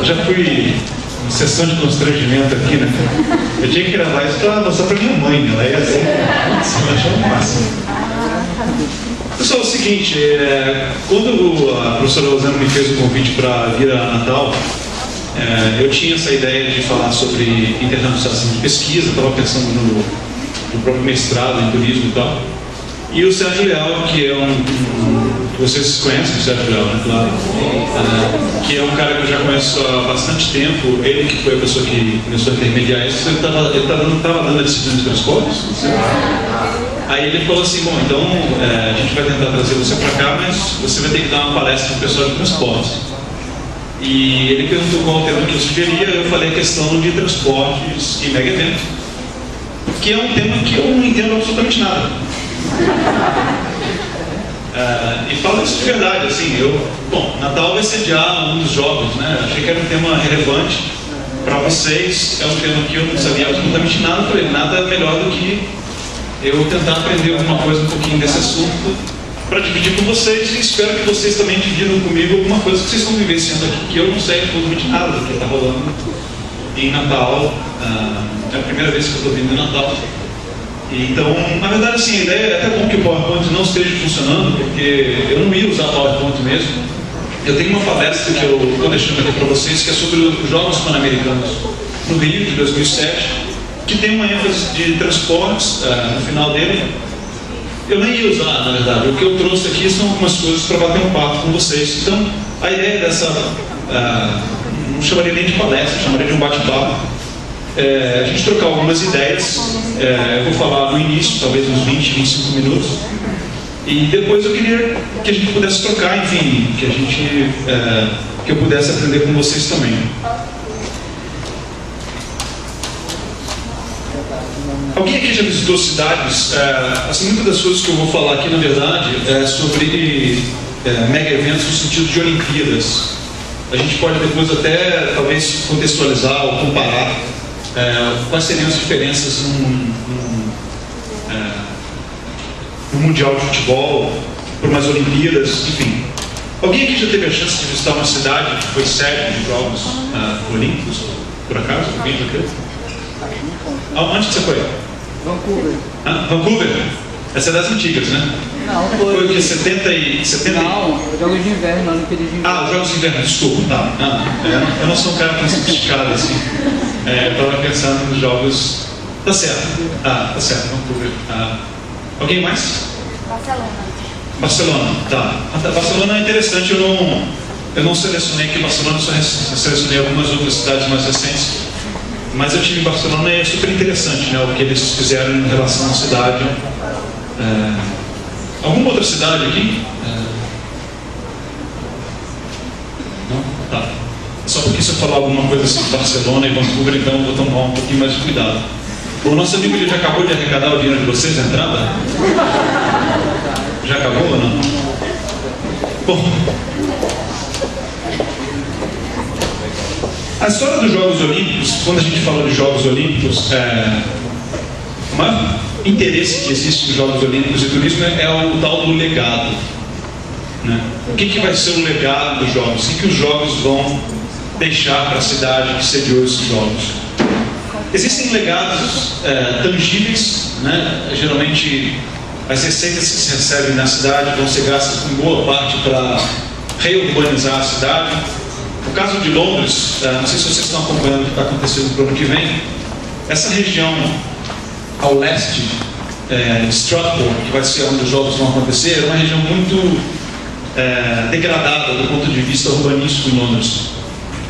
já fui em sessão de constrangimento aqui, né? Eu tinha que gravar isso para mostrar para minha mãe, né? Ela ia assim, ela achou o máximo. Pessoal, é o seguinte, quando a professora Rosana me fez o convite para vir a Natal, eu tinha essa ideia de falar sobre internacionalização de pesquisa, estava pensando no próprio mestrado em turismo e tal. E o Sérgio Leal, que é vocês conhecem o Sérgio Leal, né? Claro. Que é um cara que eu já conheço há bastante tempo, ele que foi a pessoa que começou a intermediar isso, ele estava dando a disciplina de transportes. Aí ele falou assim, bom, então a gente vai tentar trazer você para cá, mas você vai ter que dar uma palestra para o pessoal de transportes. E ele perguntou qual o tema que eu sugeria, eu falei a questão de transportes e mega evento, que é um tema que eu não entendo absolutamente nada. E falo isso de verdade, assim, bom, Natal vai sediar um dos jogos, né? Achei que era um tema relevante para vocês, é um tema que eu não sabia absolutamente nada, falei, nada melhor do que eu tentar aprender alguma coisa um pouquinho desse assunto para dividir com vocês, e espero que vocês também dividam comigo alguma coisa que vocês estão vivenciando aqui, que eu não sei absolutamente nada do que está rolando em Natal. É a primeira vez que eu estou vindo em Natal. Então, na verdade, assim, a ideia é até bom que o PowerPoint não esteja funcionando, porque eu não ia usar o PowerPoint mesmo. Eu tenho uma palestra que eu estou deixando aqui para vocês, que é sobre os Jogos Pan-Americanos no Rio, de 2007, que tem uma ênfase de transportes no final dele. Eu nem ia usar, na verdade. O que eu trouxe aqui são algumas coisas para bater um papo com vocês. Então, a ideia dessa, não chamaria nem de palestra, chamaria de um bate-papo. A gente trocar algumas ideias. Eu vou falar no início, talvez uns 20, 25 minutos. E depois eu queria que a gente pudesse trocar, enfim, que eu pudesse aprender com vocês também. Alguém aqui já visitou cidades? Assim, muitas das coisas que eu vou falar aqui, na verdade, é sobre mega eventos no sentido de Olimpíadas. A gente pode depois até, talvez, contextualizar ou comparar quais seriam as diferenças no Mundial de Futebol, por umas Olimpíadas, enfim. Alguém aqui já teve a chance de visitar uma cidade que foi sede de Jogos Olímpicos, por acaso? Alguém já teve? Onde que você foi? Vancouver. Vancouver? Essa é das antigas, né? Não, foi o que? 70 e... Não, Jogos de Inverno, Olimpíadas de Inverno. Os Jogos de Inverno, desculpa. Eu não sou um cara tão sofisticado assim. Eu estava pensando nos Jogos... Tá certo. Tá certo, Vancouver. Alguém mais? Barcelona, tá. Barcelona é interessante, eu não selecionei aqui Barcelona, só selecionei algumas outras cidades mais recentes. Mas eu tive em Barcelona e é super interessante, né, o que eles fizeram em relação à cidade. Alguma outra cidade aqui? Não? Tá. Só porque se eu falar alguma coisa assim de Barcelona e Vancouver, então eu vou tomar um pouquinho mais de cuidado. O nosso amigo já acabou de arrecadar o dinheiro de vocês, a entrada? Já acabou ou não? Bom... A história dos Jogos Olímpicos, quando a gente fala de Jogos Olímpicos, o maior interesse que existe nos Jogos Olímpicos e turismo é o tal do legado. Né? O que vai ser o legado dos Jogos? O que os Jogos vão deixar para a cidade que sediou esses Jogos? Existem legados tangíveis, né? Geralmente as receitas que se recebem na cidade vão ser gastas com boa parte para reurbanizar a cidade. No caso de Londres, não sei se vocês estão acompanhando o que está acontecendo para o ano que vem, essa região ao leste de Stratford, que vai ser onde os jogos vão acontecer, é uma região muito degradada do ponto de vista urbanístico em Londres.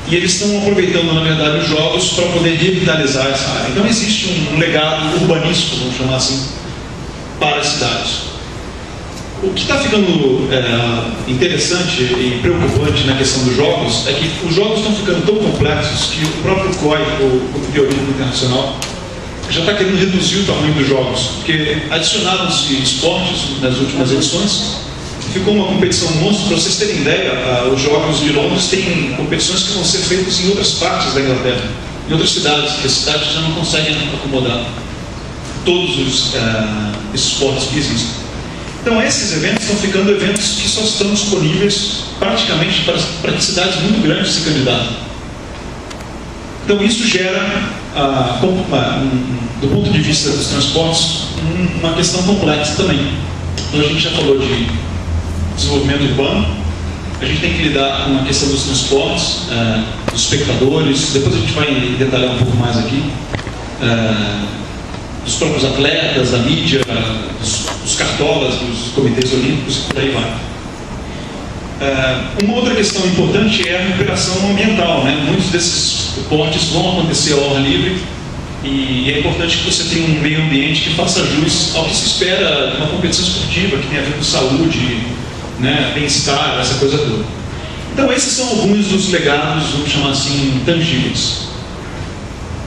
E eles estão aproveitando, na verdade, os jogos para poder revitalizar essa área. Então existe um legado urbanístico, vamos chamar assim, para as cidades. O que está ficando interessante e preocupante na questão dos jogos é que os jogos estão ficando tão complexos que o próprio COI, o Comitê Olímpico Internacional, já está querendo reduzir o tamanho dos jogos, porque adicionaram-se esportes nas últimas edições, ficou uma competição monstro. Para vocês terem ideia, os Jogos de Londres têm competições que vão ser feitas em outras partes da Inglaterra, em outras cidades, que as cidades já não conseguem acomodar todos os esportes que existem. Então esses eventos estão ficando eventos que só estão disponíveis praticamente para cidades muito grandes se candidatam. Então isso gera, do ponto de vista dos transportes, uma questão complexa também. Então a gente já falou de desenvolvimento urbano, a gente tem que lidar com a questão dos transportes, dos espectadores, depois a gente vai detalhar um pouco mais aqui, dos próprios atletas, da mídia, dos cartolas, dos comitês olímpicos e por aí vai. Uma outra questão importante é a recuperação ambiental, né? Muitos desses esportes vão acontecer ao ar livre e é importante que você tenha um meio ambiente que faça jus ao que se espera de uma competição esportiva, que tem a ver com saúde, né? Bem-estar, essa coisa toda. Então esses são alguns dos legados, vamos chamar assim, intangíveis.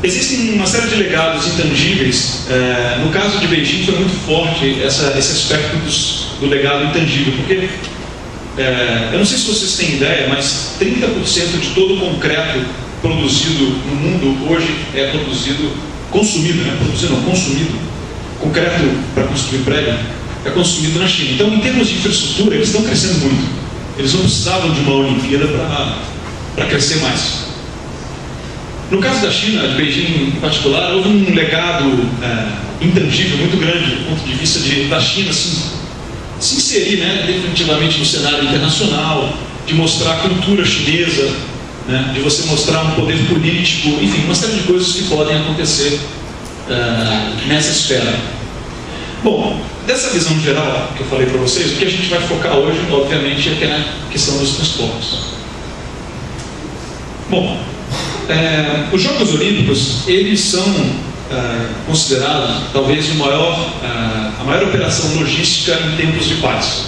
Existem uma série de legados intangíveis. No caso de Beijing foi muito forte esse aspecto do legado intangível, porque eu não sei se vocês têm ideia, mas 30% de todo o concreto produzido no mundo hoje é consumido. Concreto para construir prédio é consumido na China. Então, em termos de infraestrutura, eles estão crescendo muito. Eles não precisavam de uma Olimpíada para crescer mais. No caso da China, de Beijing em particular, houve um legado intangível muito grande do ponto de vista da China se inserir, né, definitivamente no cenário internacional, de mostrar a cultura chinesa, né, de você mostrar um poder político, enfim, uma série de coisas que podem acontecer nessa esfera. Bom, dessa visão geral que eu falei para vocês, o que a gente vai focar hoje, obviamente, é na questão dos transportes. Bom, os Jogos Olímpicos, eles são considerados talvez a maior operação logística em tempos de paz.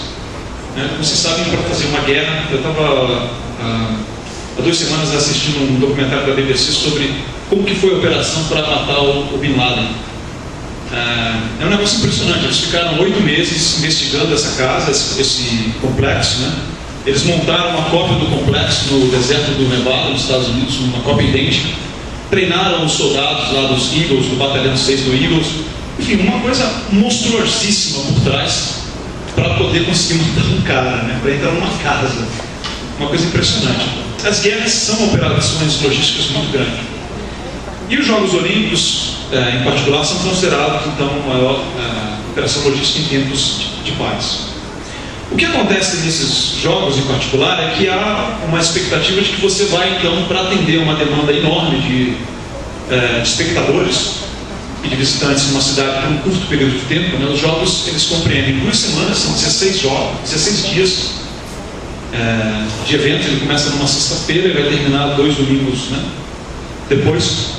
Vocês sabem, para fazer uma guerra, eu estava há 2 semanas assistindo um documentário da BBC sobre como que foi a operação para matar o Bin Laden. É um negócio impressionante. Eles ficaram 8 meses investigando essa casa, esse complexo, né? Eles montaram uma cópia do complexo no deserto do Nevada, nos Estados Unidos, uma cópia idêntica. Treinaram os soldados lá dos Eagles, do batalhão 6 do Eagles. Enfim, uma coisa monstruosíssima por trás para poder conseguir matar um cara, né? Para entrar numa casa. Uma coisa impressionante. As guerras são operações logísticas muito grandes. E os Jogos Olímpicos, em particular, são considerados, então, a maior operação logística em tempos de paz. O que acontece nesses jogos em particular é que há uma expectativa de que você vai, então, para atender uma demanda enorme de espectadores e de visitantes numa cidade por um curto período de tempo, né? Os jogos, eles compreendem 2 semanas, são 16 jogos, 16 dias de evento. Ele começa numa sexta-feira e vai terminar 2 domingos, né? Depois,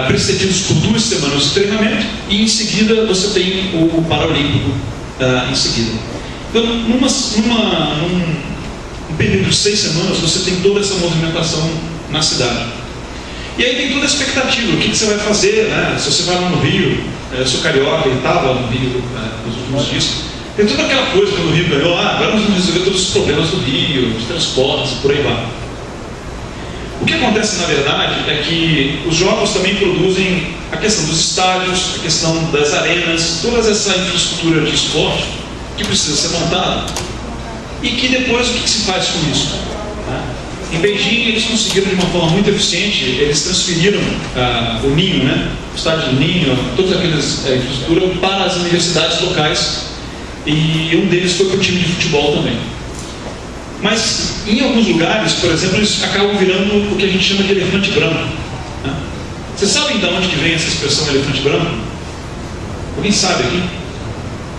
precedidos por 2 semanas de treinamento, e em seguida você tem o Paralímpico em seguida. Então, num período de 6 semanas, você tem toda essa movimentação na cidade. E aí tem toda a expectativa, o que você vai fazer, né? Se você vai lá no Rio, eu sou carioca, ele estava no Rio nos últimos dias, tem toda aquela coisa quando o Rio ganhou, agora nós vamos resolver todos os problemas do Rio, os transportes, por aí vai. O que acontece, na verdade, é que os jogos também produzem a questão dos estádios, a questão das arenas, toda essa infraestrutura de esporte que precisa ser montada, e que depois o que se faz com isso? Em Beijing eles conseguiram de uma forma muito eficiente, eles transferiram o Ninho, né? O estádio do Ninho, toda aquela infraestrutura para as universidades locais, e um deles foi para o time de futebol também. Mas em alguns lugares, por exemplo, eles acabam virando o que a gente chama de elefante branco, né? Vocês sabem de onde que vem essa expressão elefante branco? Alguém sabe aqui?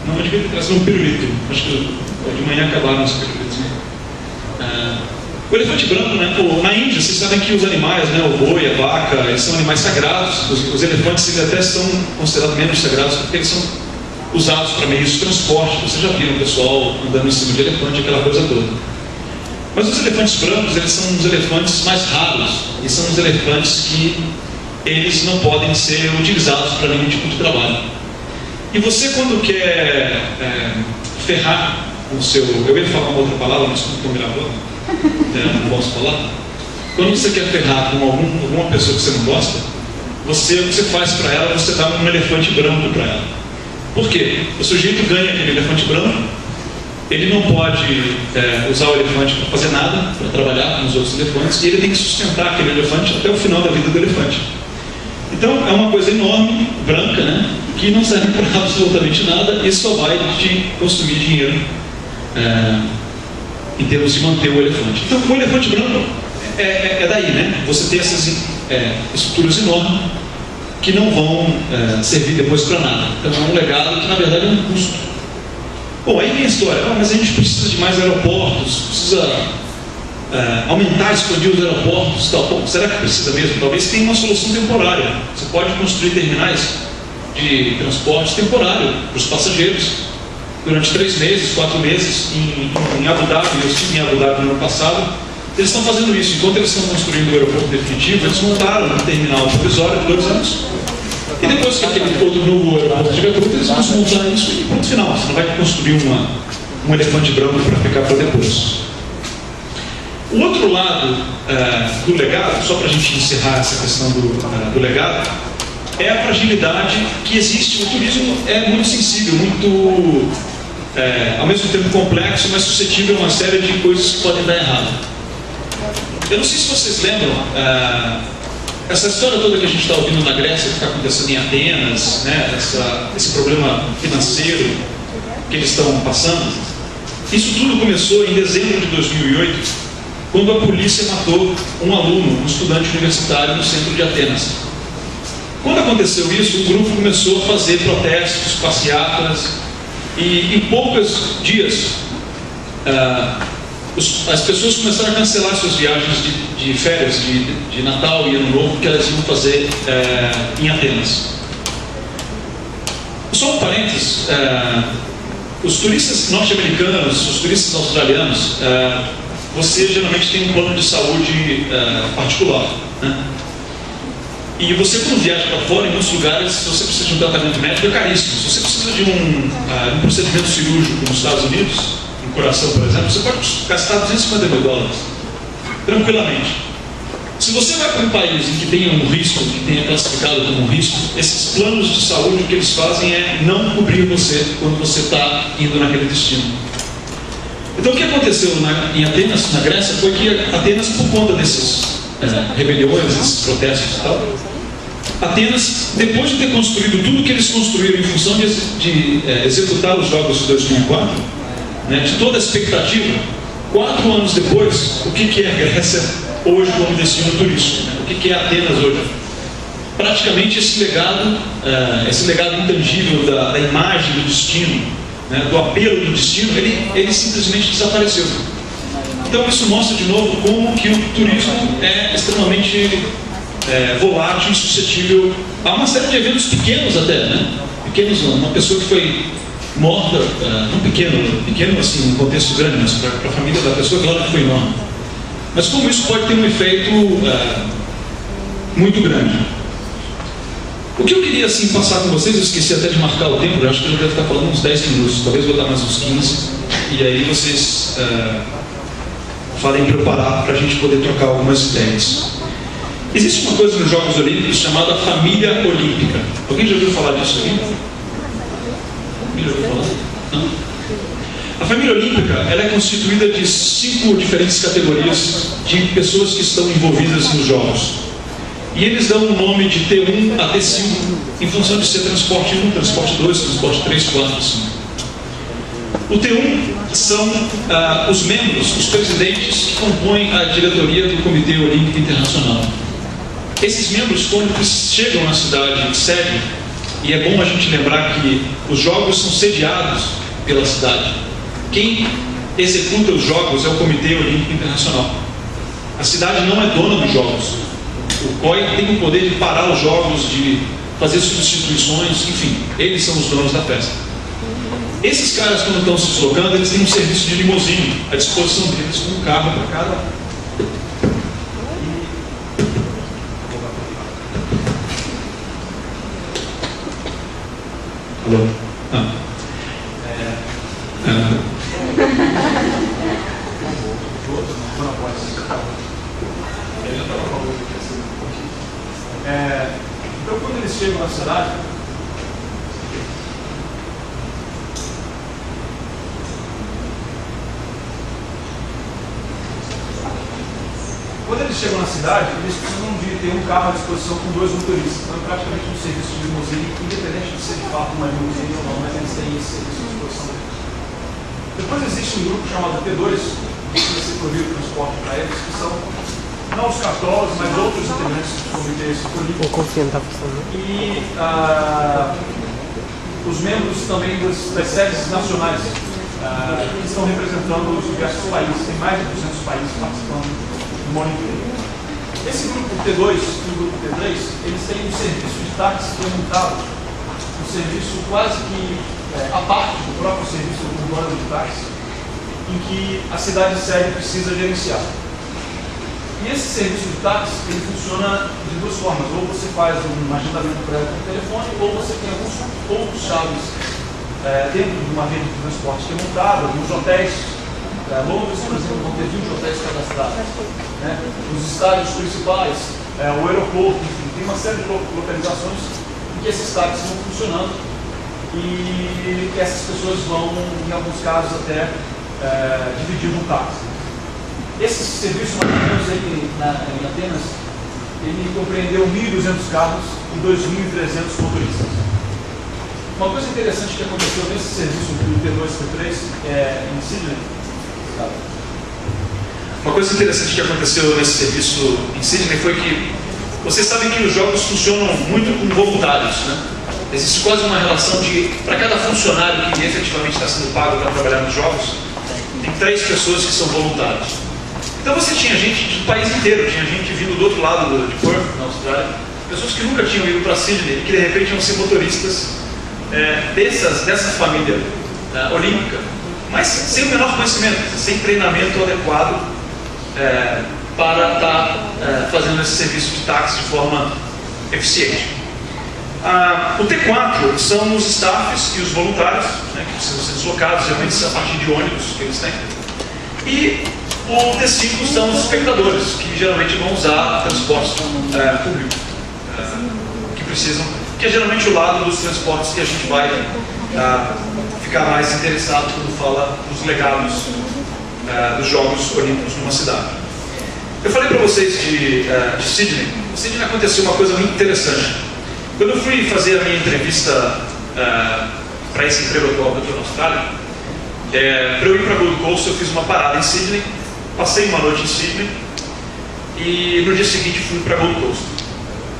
Não, eu devia ter trazido um pirulito. Acho que de manhã acabaram os pirulitos. O elefante branco, né? Na Índia, vocês sabem que os animais, né? O boi, a vaca, eles são animais sagrados. Os elefantes, eles até são considerados membros sagrados porque eles são usados para meios de transporte. Vocês já viram o pessoal andando em cima de elefante, aquela coisa toda. Mas os elefantes brancos, eles são os elefantes mais raros, e são os elefantes que eles não podem ser utilizados para nenhum tipo de trabalho. E você, quando quer ferrar o seu... Eu ia falar uma outra palavra, mas como estou gravando, não posso falar. Quando você quer ferrar com alguma pessoa que você não gosta, o que você faz para ela, você dá um elefante branco para ela. Por quê? O sujeito ganha aquele elefante branco, ele não pode usar o elefante para fazer nada, para trabalhar com os outros elefantes, e ele tem que sustentar aquele elefante até o final da vida do elefante. Então é uma coisa enorme, branca, né, que não serve para absolutamente nada e só vai te consumir dinheiro em termos de manter o elefante. Então o elefante branco é daí, né? Você tem essas estruturas enormes que não vão servir depois para nada. Então é um legado que na verdade é um custo. Bom, aí vem a história, mas a gente precisa de mais aeroportos, precisa aumentar, expandir os aeroportos, tal. Bom, será que precisa mesmo? Talvez tenha uma solução temporária. Você pode construir terminais de transporte temporário para os passageiros durante 3 meses, 4 meses em Abu Dhabi. Eu estive em Abu Dhabi no ano passado. Eles estão fazendo isso. Enquanto eles estão construindo o aeroporto definitivo, eles montaram um terminal provisório de 2 anos. E depois que aquele outro novo aeroporto estiver pronto, eles vão montar isso e ponto final. Você não vai construir um elefante branco para ficar para depois. O outro lado do legado, só para a gente encerrar essa questão do legado, é a fragilidade que existe. O turismo é muito sensível, muito, ao mesmo tempo complexo, mas suscetível a uma série de coisas que podem dar errado. Eu não sei se vocês lembram, essa história toda que a gente está ouvindo na Grécia, que está acontecendo em Atenas, né, esse problema financeiro que eles estão passando, isso tudo começou em dezembro de 2008, quando a polícia matou um aluno, um estudante universitário no centro de Atenas. Quando aconteceu isso, o grupo começou a fazer protestos, passeatas, e em poucos dias as pessoas começaram a cancelar suas viagens de férias, de Natal e Ano Novo, que elas iam fazer em Atenas. Só um parênteses, os turistas norte-americanos, os turistas australianos, você geralmente tem um plano de saúde particular, né? E você, quando viaja para fora, em muitos lugares, se você precisa de um tratamento médico, é caríssimo. Se você precisa de um procedimento cirúrgico nos Estados Unidos, no coração, por exemplo, você pode gastar $250 mil, tranquilamente. Se você vai para um país em que tenha um risco, que tenha classificado como um risco, esses planos de saúde, o que eles fazem é não cobrir você quando você está indo naquele destino. Então, o que aconteceu em Atenas, na Grécia, foi que Atenas, por conta desses rebeliões, esses protestos e tal, Atenas, depois de ter construído tudo que eles construíram em função de executar os Jogos de 2004, né, de toda a expectativa, 4 anos depois, o que é a Grécia hoje como destino turístico? Né? O que é Atenas hoje? Praticamente esse legado intangível da imagem do destino, né, do apelo do destino, ele simplesmente desapareceu. Então isso mostra de novo como que o turismo é extremamente volátil e suscetível a uma série de eventos pequenos até, né? Pequenos, uma pessoa que foi morta, não pequeno assim, num contexto grande, mas para a família da pessoa, claro que foi enorme. Mas como isso pode ter um efeito muito grande. O que eu queria assim passar com vocês, eu esqueci até de marcar o tempo, eu acho que eu já devo estar falando uns 10 minutos, talvez vou dar mais uns 15, e aí vocês falem preparar para a gente poder trocar algumas ideias. Existe uma coisa nos Jogos Olímpicos chamada família olímpica. Alguém já ouviu falar disso aqui? Alguém já ouviu falar? Não? A família olímpica ela é constituída de 5 diferentes categorias de pessoas que estão envolvidas nos Jogos. E eles dão o nome de T1 a T5 em função de ser transporte 1, transporte 2, transporte 3, 4, 5. O T1 são os membros, os presidentes que compõem a diretoria do Comitê Olímpico Internacional. Esses membros, quando chegam na cidade sede, e é bom a gente lembrar que os jogos são sediados pela cidade. Quem executa os jogos é o Comitê Olímpico Internacional. A cidade não é dona dos jogos. O COI tem o poder de parar os jogos, de fazer substituições, enfim, eles são os donos da festa. Esses caras, quando estão se deslocando, eles têm um serviço de limusine à disposição deles, com um carro para cada. Alô? Então, quando eles chegam na cidade, eles chegam na cidade, eles precisam de ter um carro à disposição com 2 motoristas. Então, é praticamente um serviço de limusine, independente de ser de fato uma limusine ou não, mas eles têm esse serviço à disposição deles. Depois existe um grupo chamado T2, que precisa ser provido transporte para eles, que são não os cartólogos, mas outros integrantes do comitê escolhido. E os membros também das sedes nacionais, que estão representando os diversos países. Tem mais de 200 países participando do monitoring. Esse grupo T2 e o grupo T3, eles têm um serviço de táxi que é montado, um serviço quase que a parte do próprio serviço urbano de táxi, em que a cidade sede precisa gerenciar. E esse serviço de táxi, ele funciona de 2 formas. Ou você faz um agendamento prévio por telefone, ou você tem alguns pontos chaves dentro de uma rede de transporte que é montada, nos hotéis. Londres, por exemplo, vão ter 20 hotéis cadastrados. Né? Os estádios principais, o aeroporto, enfim, tem uma série de localizações em que esses táxis estão funcionando e essas pessoas vão, em alguns casos, até dividir um táxi. Esse serviço, mais ou menos, em Atenas, ele compreendeu 1.200 carros e 2.300 motoristas. Uma coisa interessante que aconteceu nesse serviço do T2 e T3 em Sydney. Uma coisa interessante que aconteceu nesse serviço em Sydney foi que vocês sabem que os jogos funcionam muito com voluntários, né? Existe quase uma relação de, para cada funcionário que efetivamente está sendo pago para trabalhar nos jogos, tem 3 pessoas que são voluntários. Então você tinha gente do país inteiro, tinha gente vindo do outro lado de Perth, na Austrália, pessoas que nunca tinham ido para Sydney e que de repente iam ser motoristas dessa família olímpica, mas sem o menor conhecimento, sem treinamento adequado para estar fazendo esse serviço de táxi de forma eficiente. O T4 são os staffs e os voluntários, né, que precisam ser deslocados, geralmente a partir de ônibus que eles têm. E o T5 são os espectadores, que geralmente vão usar transporte público, que é geralmente o lado dos transportes que a gente vai ficar mais interessado quando fala dos legados dos Jogos Olímpicos numa cidade. Eu falei para vocês de Sydney. Em Sydney aconteceu uma coisa muito interessante. Quando eu fui fazer a minha entrevista para esse emprego atual que eu estou na Austrália, para eu ir para Gold Coast, eu fiz uma parada em Sydney, passei uma noite em Sydney e no dia seguinte fui para Gold Coast.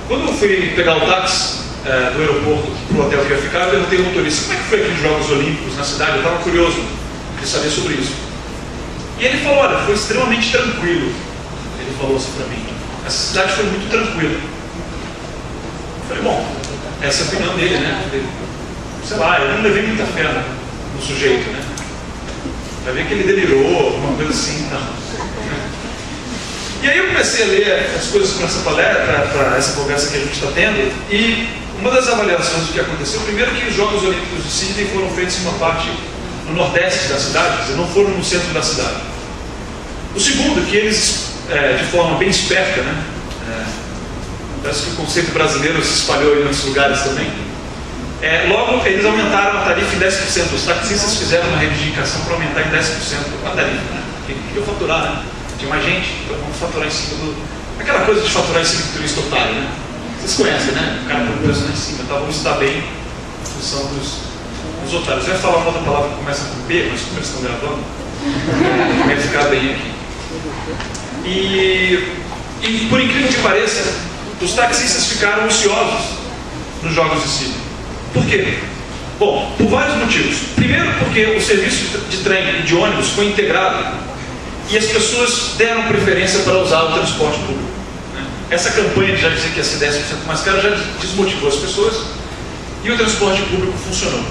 Quando eu fui pegar o táxi do aeroporto para o hotel que eu ia ficar, eu perguntei ao motorista como é que foi aqueles Jogos Olímpicos na cidade. Eu estava curioso de saber sobre isso. E ele falou: olha, foi extremamente tranquilo. Ele falou assim para mim: essa cidade foi muito tranquila. Eu falei: bom, essa é a opinião dele, né? Sei lá, eu não levei muita fé no sujeito, né? Vai ver que ele delirou, alguma coisa assim, não. E aí eu comecei a ler as coisas para essa palestra, para essa conversa que a gente está tendo, e uma das avaliações do que aconteceu, primeiro que os Jogos Olímpicos de Sydney foram feitos em uma parte no nordeste da cidade, quer dizer, não foram no centro da cidade. O segundo, que eles, de forma bem esperta, né, parece que o conceito brasileiro se espalhou em outros lugares também, logo eles aumentaram a tarifa em 10%. Os taxistas fizeram uma reivindicação para aumentar em 10% a tarifa, né? Porque queriam faturar, né? Tinha mais gente, então vamos faturar em cima do... Aquela coisa de faturar em cima do turista otário, né? Vocês conhecem, né? O cara põe o preço lá em cima, então vamos estar bem em função dos otários. Eu ia falar uma outra palavra que começa com P, mas como eles estão gravando, vai ficar bem aqui. E por incrível que pareça, os taxistas ficaram ociosos nos Jogos de Sydney. Por quê? Bom, por vários motivos. Primeiro, porque o serviço de trem e de ônibus foi integrado e as pessoas deram preferência para usar o transporte público, né? Essa campanha de já dizer que ia ser 10% mais caro já desmotivou as pessoas e o transporte público funcionou.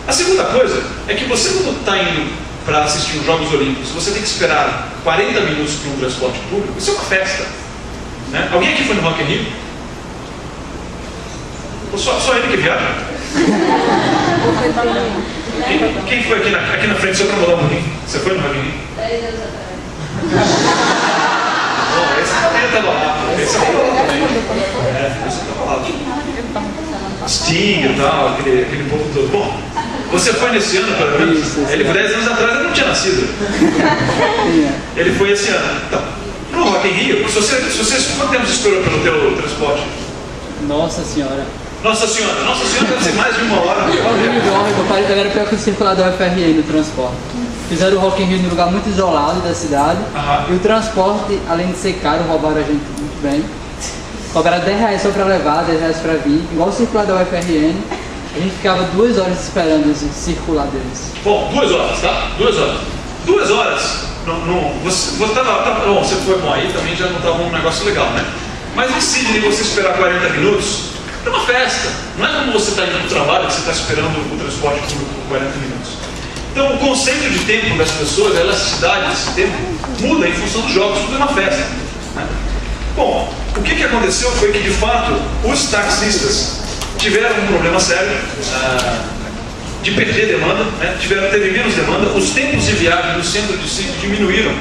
A segunda coisa é que você, quando está indo para assistir os Jogos Olímpicos, você tem que esperar 40 minutos para um transporte público. Isso é uma festa, né? Alguém aqui foi no Rock in Rio? Só ele que viaja? Quem foi aqui na frente, só para mudar um pouquinho? Você foi no Rock in Rio? 10 anos atrás. Bom, esse também estava lá. Esse estava lá também. Esse estava lá. Sting e tal, aquele povo todo. Bom, você foi nesse ano para mim? Ele foi 10 anos atrás, eu não tinha nascido. Ele foi esse ano. Então, no Rock in Rio, quanto tempo você esperou pelo teu transporte? Nossa senhora. Nossa senhora deve ser mais de 1 hora. Era pior que o circular da UFRN no transporte. Fizeram o Rock in Rio num lugar muito isolado da cidade. E o transporte, além de ser caro, roubaram a gente muito bem. Cobraram R$10 só para levar, R$10 para vir. Igual o circular da UFRN. A gente ficava 2 horas esperando esse circular deles. Bom, 2 horas, tá? 2 horas. 2 horas. Você foi bom aí, também já não estava um negócio legal, né? Mas em Sydney você esperar 40 minutos é uma festa. Não é como você está indo para o trabalho que você está esperando o transporte por 40 minutos. Então o conceito de tempo das pessoas, a elasticidade desse tempo, muda em função dos jogos, tudo é uma festa. Né? Bom, o que aconteceu foi que de fato os taxistas tiveram um problema sério de perder demanda, né? Teve menos demanda, os tempos de viagem no centro de Sydney diminuíram